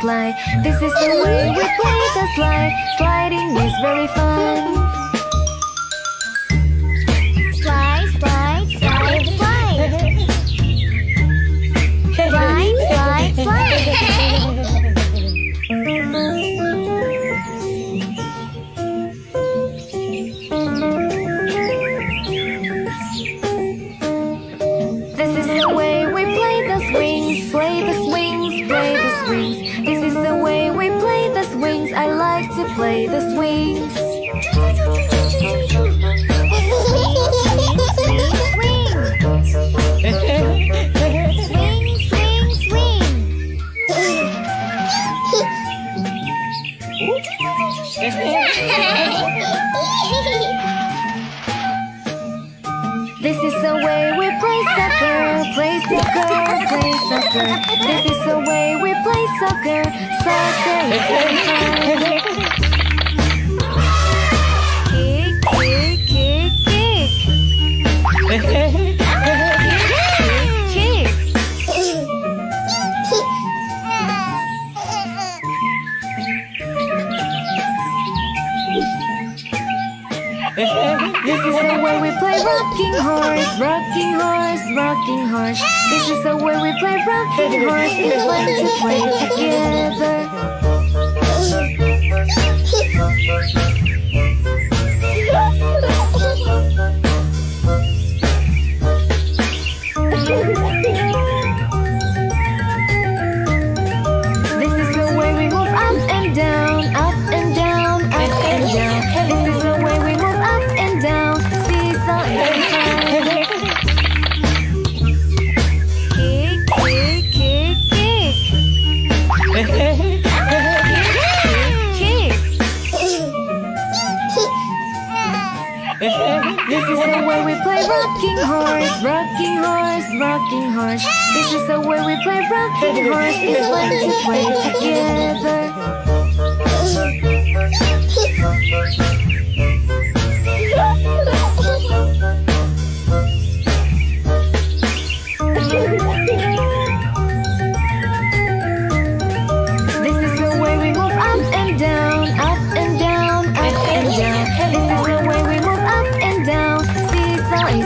slide. This is the way we play the slide. Sliding is very fun. Slide, slide, slide, slide. Slide, slide, slide. This is the way we play the swings. Play the swings, play the swings. This is the way we play the swings. I like to play the swings. This is the way we play soccer, play soccer, play soccer. This is the way we play soccer. Soccer is very fun. Kick, kick, kick, kick. Kick. This is the way we play rocking horse, rocking horse, rocking horse. This is the way we play rocking horse. It's fun to play together. This is the way we move up and down, up and down, up and down. This is the way we move up and down. Seesaw and fun. Kick, kick, kick, kick. Kick. This is the way we play rocking horse, rocking horse, rocking horse. This is the way we play rocking horse. It's fun to play together. This is the way we move up and down, up and down, up and down. This is the way we move up and down. Seesaw is